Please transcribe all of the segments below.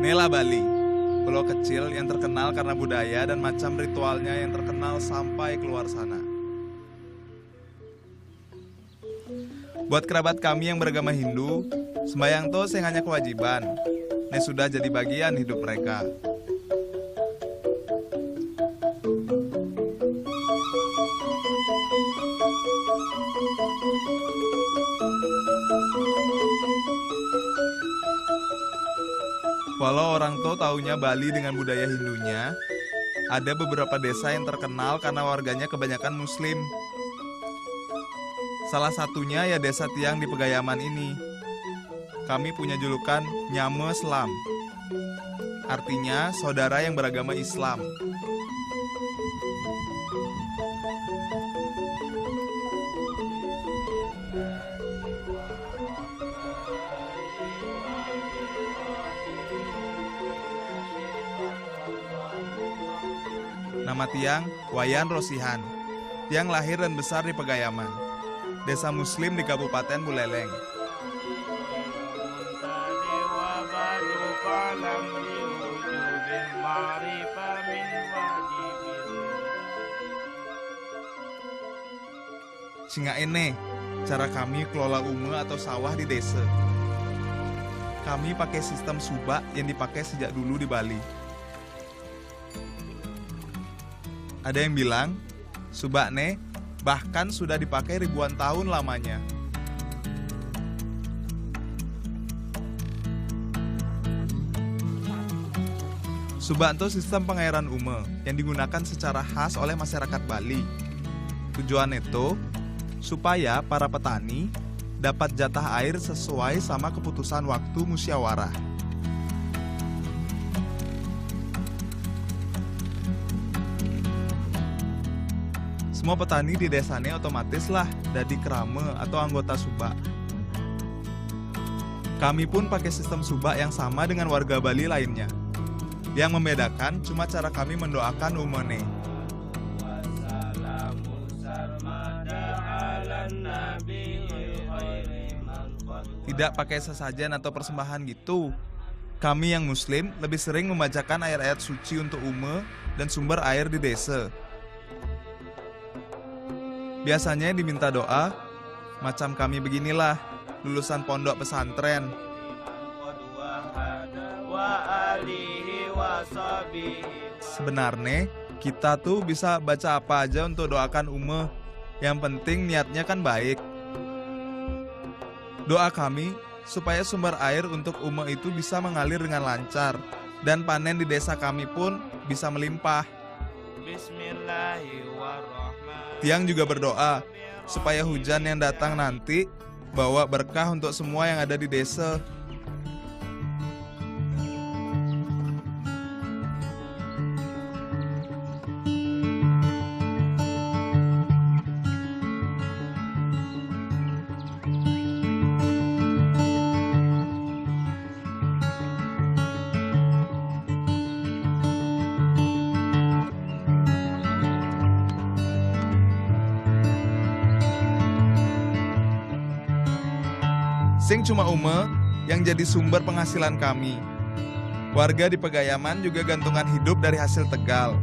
Nela Bali, pulau kecil yang terkenal karena budaya dan macam ritualnya yang terkenal sampai keluar sana. Buat kerabat kami yang beragama Hindu, sembayang to sing hanya kewajiban. Ini sudah jadi bagian hidup mereka. Walau orang tua taunya Bali dengan budaya Hindunya, ada beberapa desa yang terkenal karena warganya kebanyakan Muslim. Salah satunya ya desa Tiang di Pegayaman ini. Kami punya julukan Nyame Selam. Artinya saudara yang beragama Islam. Nama Tiang, Wayan Rosihan. Tiang lahir dan besar di Pegayaman, desa Muslim di Kabupaten Buleleng. Singa ini, cara kami kelola ume atau sawah di desa. Kami pakai sistem subak yang dipakai sejak dulu di Bali. Ada yang bilang, subak ne bahkan sudah dipakai ribuan tahun lamanya. Subak itu sistem pengairan ume yang digunakan secara khas oleh masyarakat Bali. Tujuan itu supaya para petani dapat jatah air sesuai sama keputusan waktu musyawarah. Semua petani di desanya otomatis lah jadi kerame atau anggota subak. Kami pun pakai sistem subak yang sama dengan warga Bali lainnya. Yang membedakan cuma cara kami mendoakan umene. Tidak pakai sesajen atau persembahan gitu. Kami yang Muslim lebih sering membacakan ayat-ayat suci untuk ume dan sumber air di desa. Biasanya diminta doa, macam kami beginilah, lulusan pondok pesantren. Sebenarnya, kita tuh bisa baca apa aja untuk doakan ume. Yang penting niatnya kan baik. Doa kami supaya sumber air untuk ume itu bisa mengalir dengan lancar. Dan panen di desa kami pun bisa melimpah. Tiang juga berdoa supaya hujan yang datang nanti bawa berkah untuk semua yang ada di desa. Sing cuma ume yang jadi sumber penghasilan kami. Warga di Pegayaman juga gantungan hidup dari hasil tegal.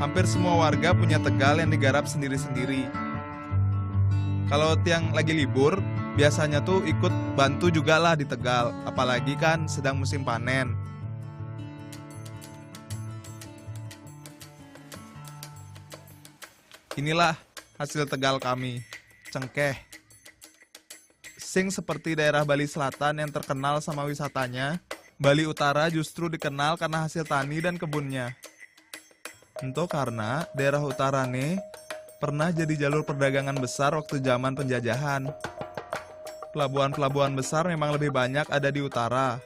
Hampir semua warga punya tegal yang digarap sendiri-sendiri. Kalau Tiang lagi libur, biasanya tuh ikut bantu juga lah di tegal. Apalagi kan sedang musim panen. Inilah hasil tegal kami, cengkeh. Sing seperti daerah Bali Selatan yang terkenal sama wisatanya, Bali Utara justru dikenal karena hasil tani dan kebunnya. Itu karena daerah utara nih pernah jadi jalur perdagangan besar waktu zaman penjajahan. Pelabuhan-pelabuhan besar memang lebih banyak ada di utara.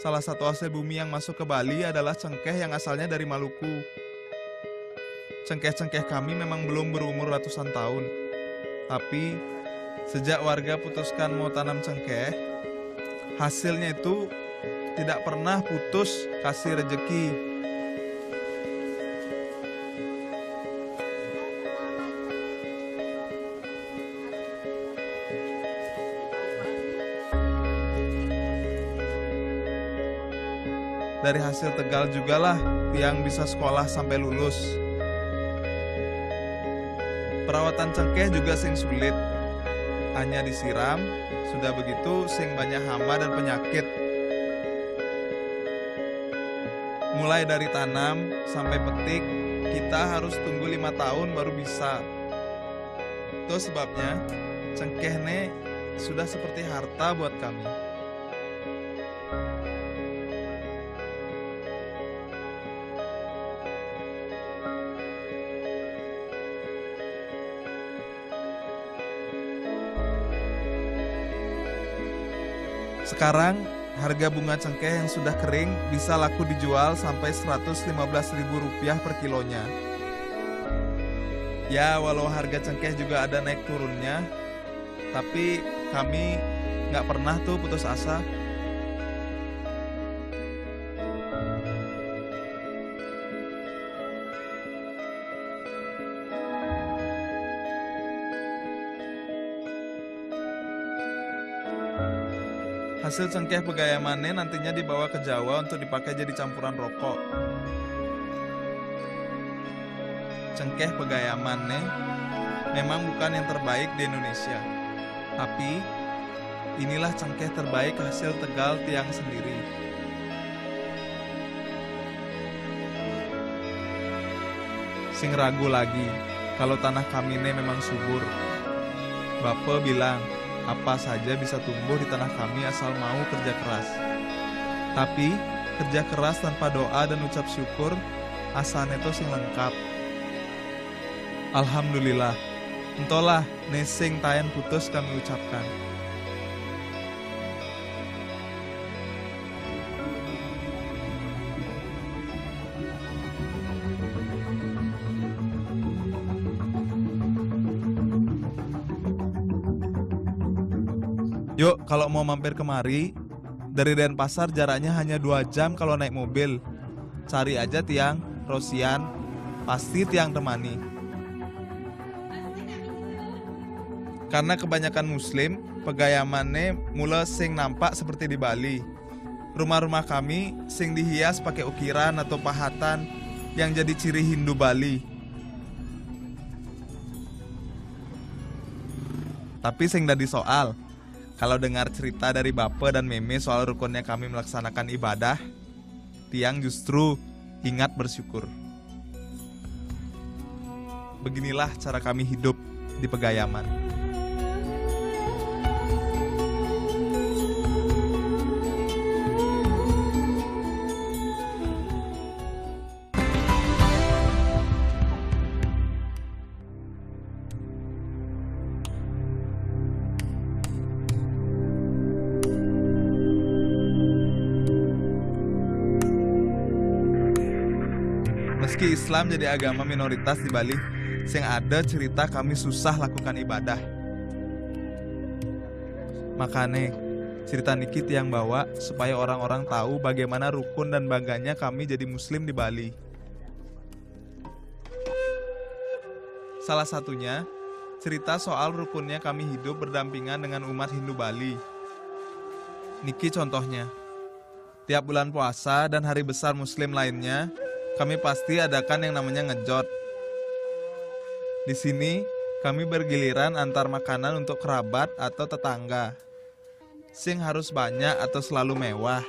Salah satu hasil bumi yang masuk ke Bali adalah cengkeh yang asalnya dari Maluku. Cengkeh-cengkeh kami memang belum berumur ratusan tahun. Tapi sejak warga putuskan mau tanam cengkeh, hasilnya itu tidak pernah putus kasih rejeki. Dari hasil Tegal jugalah tiang bisa sekolah sampai lulus. Perawatan cengkeh juga sing sulit. Hanya disiram, sudah begitu sing banyak hama dan penyakit. Mulai dari tanam sampai petik, kita harus tunggu 5 tahun baru bisa. Itu sebabnya cengkeh ne sudah seperti harta buat kami. Sekarang harga bunga cengkeh yang sudah kering bisa laku dijual sampai Rp115.000 per kilonya. Ya, walau harga cengkeh juga ada naik turunnya, tapi kami nggak pernah tuh putus asa. Hasil cengkeh Pegayamanne nantinya dibawa ke Jawa untuk dipakai jadi campuran rokok. Cengkeh Pegayamanne memang bukan yang terbaik di Indonesia, tapi inilah cengkeh terbaik hasil Tegal tiang sendiri. Sing ragu lagi kalau tanah kami ini memang subur. Bapak bilang apa saja bisa tumbuh di tanah kami asal mau kerja keras. Tapi kerja keras tanpa doa dan ucap syukur asane itu sing lengkap. Alhamdulillah, entahlah nesing tayan putus kami ucapkan. Yuk, kalau mau mampir kemari, dari Denpasar jaraknya hanya 2 jam kalau naik mobil. Cari aja tiang Rosian, pasti tiang temani. Karena kebanyakan muslim, Pegayamanne mula sing nampak seperti di Bali. Rumah-rumah kami sing dihias pakai ukiran atau pahatan yang jadi ciri Hindu Bali. Tapi sing dadi soal, kalau dengar cerita dari Bape dan Meme soal rukunnya kami melaksanakan ibadah, tiang justru ingat bersyukur. Beginilah cara kami hidup di Pegayaman. Meski Islam jadi agama minoritas di Bali, sing ada cerita kami susah lakukan ibadah. Makanya cerita niki tiang bawa supaya orang-orang tahu bagaimana rukun dan bangganya kami jadi muslim di Bali. Salah satunya cerita soal rukunnya kami hidup berdampingan dengan umat Hindu Bali. Niki contohnya. Tiap bulan puasa dan hari besar muslim lainnya, kami pasti adakan yang namanya ngejot. Di sini, kami bergiliran antar makanan untuk kerabat atau tetangga. Sing harus banyak atau selalu mewah.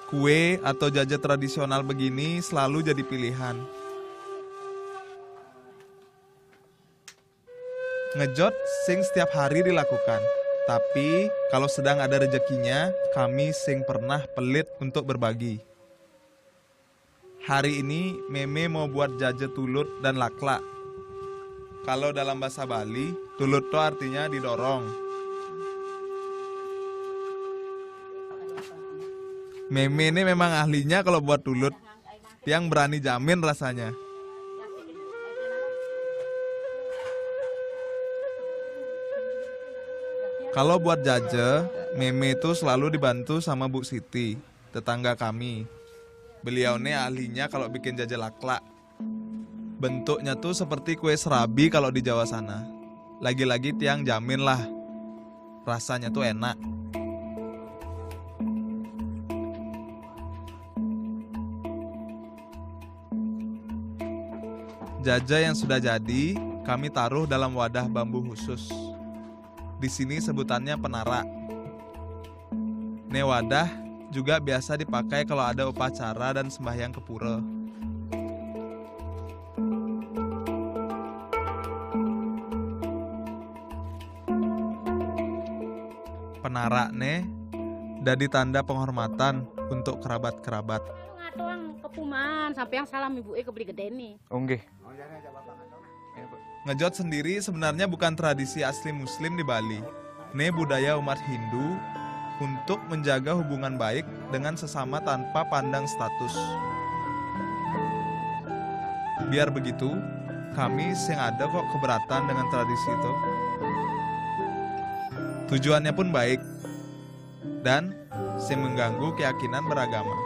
Kue atau jajan tradisional begini selalu jadi pilihan. Ngejot sing setiap hari dilakukan. Tapi, kalau sedang ada rezekinya, kami sing pernah pelit untuk berbagi. Hari ini Meme mau buat jaje tulut dan laklak. Kalau dalam bahasa Bali, tulut itu artinya didorong. Meme ini memang ahlinya kalau buat tulut. Tiang berani jamin rasanya. Kalau buat jaje, Meme itu selalu dibantu sama Bu Siti, tetangga kami. Beliau ini ahlinya kalau bikin jajan laklak. Bentuknya tuh seperti kue serabi kalau di Jawa sana. Lagi-lagi tiang jamin lah, rasanya tuh enak. Jaja yang sudah jadi, kami taruh dalam wadah bambu khusus. Di sini sebutannya penara. Wadah juga biasa dipakai kalau ada upacara dan sembahyang ke pura. Penara dadi tanda penghormatan untuk kerabat-kerabat. Ngatuang kepuman sampai yang salam ibu kebeli gede nih. Nggih. Ngejot sendiri sebenarnya bukan tradisi asli Muslim di Bali. Budaya umat Hindu untuk menjaga hubungan baik dengan sesama tanpa pandang status. Biar begitu, kami sing ada kok keberatan dengan tradisi itu. Tujuannya pun baik dan sing mengganggu keyakinan beragama.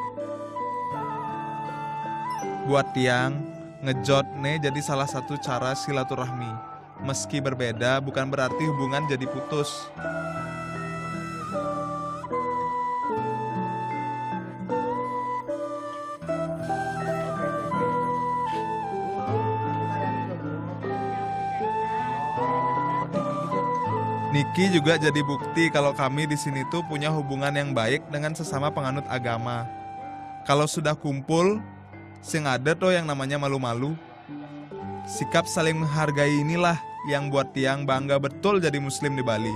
Buat tiang, ngejot jadi salah satu cara silaturahmi. Meski berbeda, bukan berarti hubungan jadi putus. Niki juga jadi bukti kalau kami di sini tuh punya hubungan yang baik dengan sesama penganut agama. Kalau sudah kumpul, sing ada tuh yang namanya malu-malu. Sikap saling menghargai inilah yang buat tiang bangga betul jadi Muslim di Bali.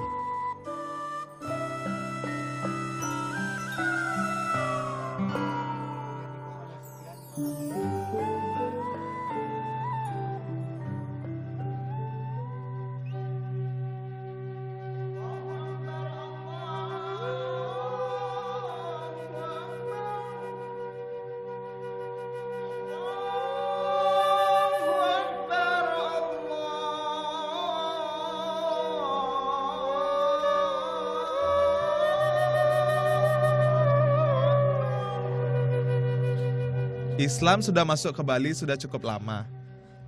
Islam sudah masuk ke Bali sudah cukup lama,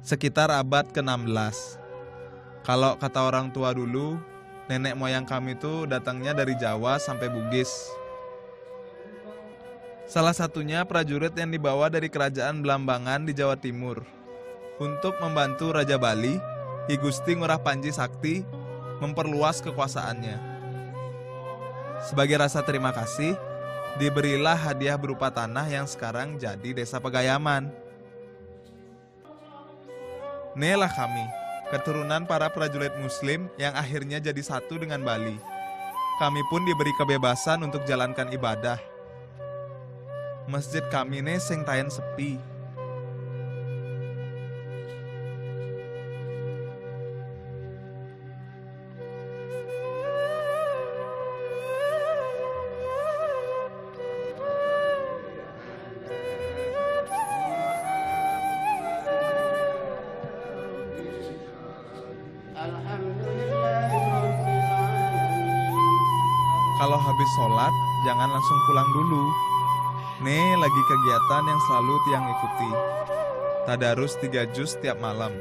sekitar abad ke-16. Kalau kata orang tua dulu, nenek moyang kami itu datangnya dari Jawa sampai Bugis. Salah satunya prajurit yang dibawa dari kerajaan Belambangan di Jawa Timur untuk membantu Raja Bali, Ki Gusti Ngurah Panji Sakti, memperluas kekuasaannya. Sebagai rasa terima kasih, diberilah hadiah berupa tanah yang sekarang jadi Desa Pegayaman. Inilah kami, keturunan para prajurit Muslim yang akhirnya jadi satu dengan Bali. Kami pun diberi kebebasan untuk jalankan ibadah. Masjid kami sing tayen sepi. Kalau habis sholat, jangan langsung pulang dulu. Lagi kegiatan yang selalu tiang ikuti. Tadarus 3 juz tiap malam.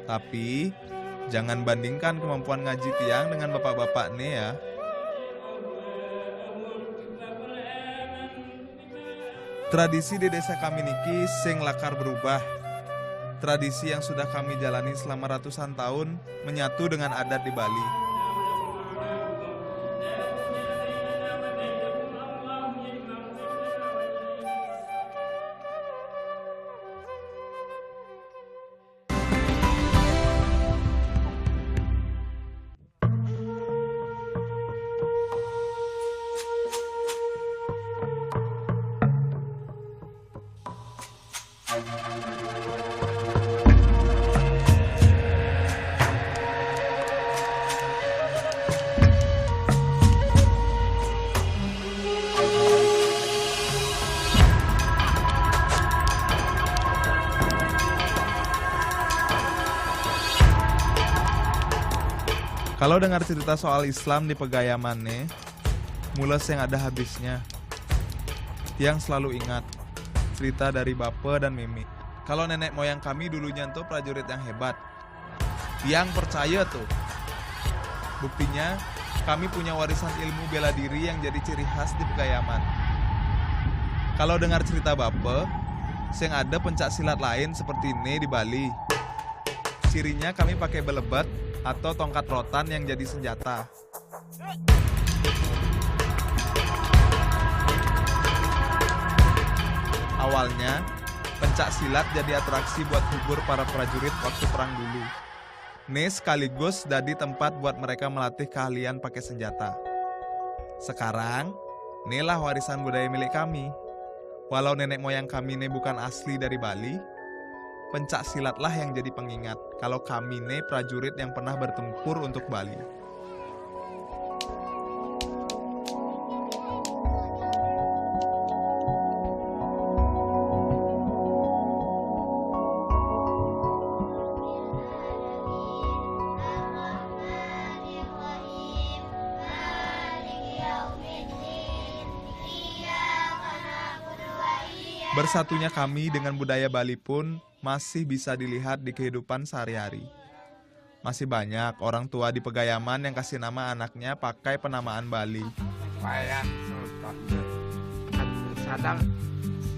Tapi, jangan bandingkan kemampuan ngaji tiang dengan bapak-bapak ya. Tradisi di desa kami niki sing lakar berubah. Tradisi yang sudah kami jalani selama ratusan tahun menyatu dengan adat di Bali. Kalau dengar cerita soal Islam di Pegayaman mules yang ada habisnya. Tiang selalu ingat cerita dari Bape dan Mimi. Kalau nenek moyang kami dulunya tuh prajurit yang hebat. Tiang percaya tuh. Buktinya kami punya warisan ilmu bela diri yang jadi ciri khas di Pegayaman. Kalau dengar cerita Bape, Sing ada pencak silat lain seperti ini di Bali. Cirinya kami pakai belebet atau tongkat rotan yang jadi senjata. Awalnya, pencak silat jadi atraksi buat hibur para prajurit waktu perang dulu. Ini sekaligus jadi tempat buat mereka melatih keahlian pakai senjata. Sekarang, inilah warisan budaya milik kami. Walau nenek moyang kami ini bukan asli dari Bali, pencak silatlah yang jadi pengingat kalau kami ini prajurit yang pernah bertempur untuk Bali. Bersatunya kami dengan budaya Bali pun masih bisa dilihat di kehidupan sehari-hari. Masih banyak orang tua di Pegayaman yang kasih nama anaknya pakai penamaan Bali. Wayan sadang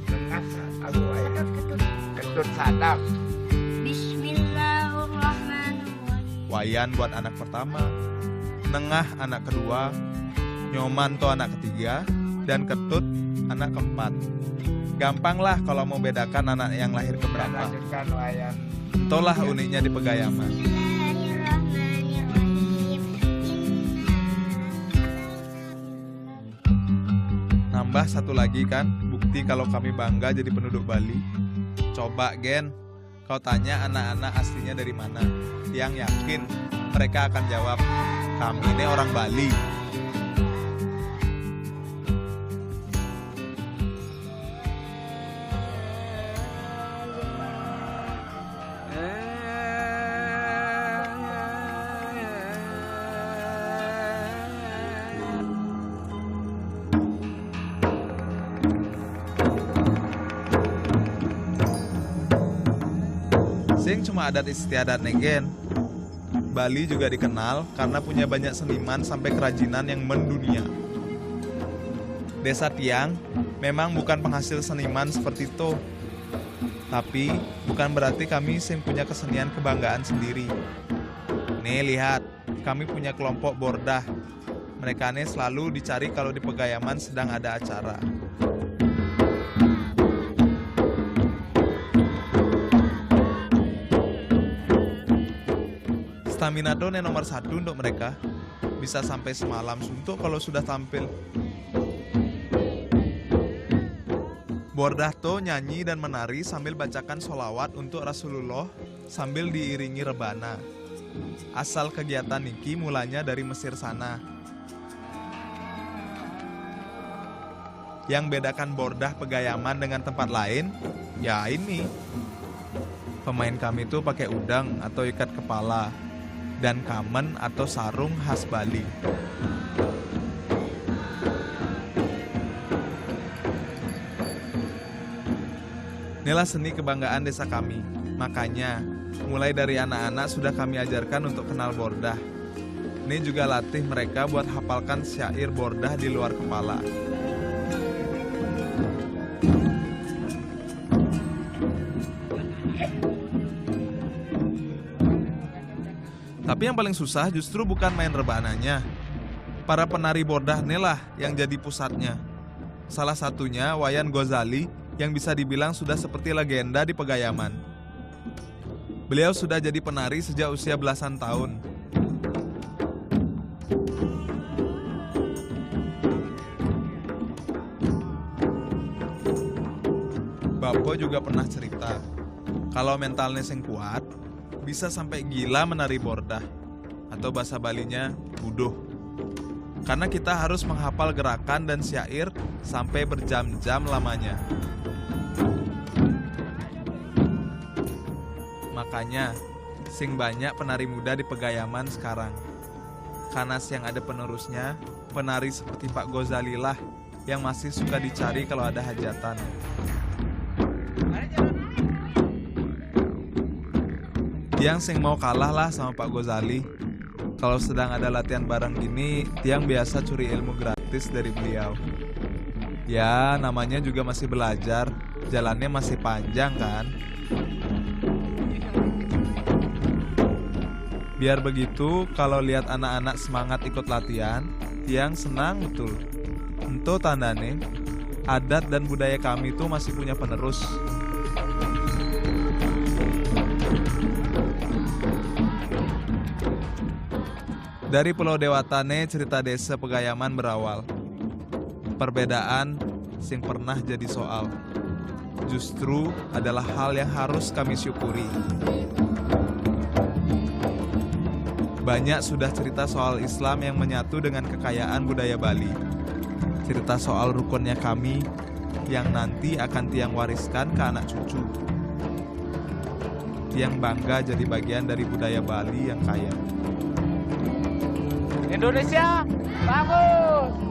dengan aku wayan ketut sadang. Bismillahirrahmanirrahim. Wayan buat anak pertama, Nengah anak kedua, Nyoman to anak ketiga, dan Ketut anak keempat. Gampang lah kalau mau bedakan anak yang lahir keberapa. Lanjutkan wayan. Itulah uniknya di Pegayaman. Nambah satu lagi kan, bukti kalau kami bangga jadi penduduk Bali. Coba Gen, kau tanya anak-anak aslinya dari mana. Yang yakin mereka akan jawab, kami ini orang Bali. Sing cuma adat istiadat negen. Bali juga dikenal karena punya banyak seniman sampai kerajinan yang mendunia. Desa Tiang memang bukan penghasil seniman seperti itu. Tapi bukan berarti kami sing punya kesenian kebanggaan sendiri. Nih lihat, kami punya kelompok bordah. Mereka nih selalu dicari kalau di Pegayaman sedang ada acara. Stamina tuh nomor 1 untuk mereka. Bisa sampai semalam suntuk kalau sudah tampil. Bordah tuh nyanyi dan menari sambil bacakan sholawat untuk Rasulullah sambil diiringi rebana. Asal kegiatan niki mulanya dari Mesir sana. Yang bedakan bordah Pegayaman dengan tempat lain, ya ini. Pemain kami tuh pakai udang atau ikat kepala. Dan kamen atau sarung khas Bali. Inilah seni kebanggaan desa kami. Makanya, mulai dari anak-anak sudah kami ajarkan untuk kenal bordah. Ini juga latih mereka buat hafalkan syair bordah di luar kepala. Tapi yang paling susah justru bukan main rebananya. Para penari bordah inilah yang jadi pusatnya. Salah satunya Wayan Ghazali yang bisa dibilang sudah seperti legenda di Pegayaman. Beliau sudah jadi penari sejak usia belasan tahun. Bapo juga pernah cerita, kalau mentalnya sing kuat, bisa sampai gila menari bordah, atau bahasa Balinya buduh. Karena kita harus menghafal gerakan dan syair sampai berjam-jam lamanya. Makanya, sing banyak penari muda di Pegayaman sekarang. Karena yang ada penerusnya, penari seperti Pak Ghazali lah yang masih suka dicari kalau ada hajatan. Tiang sing mau kalah lah sama Pak Ghazali. Kalau sedang ada latihan bareng gini, Tiang biasa curi ilmu gratis dari beliau. Ya, namanya juga masih belajar. Jalannya masih panjang kan? Biar begitu, kalau lihat anak-anak semangat ikut latihan, Tiang senang betul. Ento tandane, adat dan budaya kami itu masih punya penerus. Dari Pulau Dewatane, cerita desa Pegayaman berawal. Perbedaan sing pernah jadi soal, justru adalah hal yang harus kami syukuri. Banyak sudah cerita soal Islam yang menyatu dengan kekayaan budaya Bali. Cerita soal rukunnya kami yang nanti akan Tiang wariskan ke anak cucu. Tiang bangga jadi bagian dari budaya Bali yang kaya. Indonesia bagus.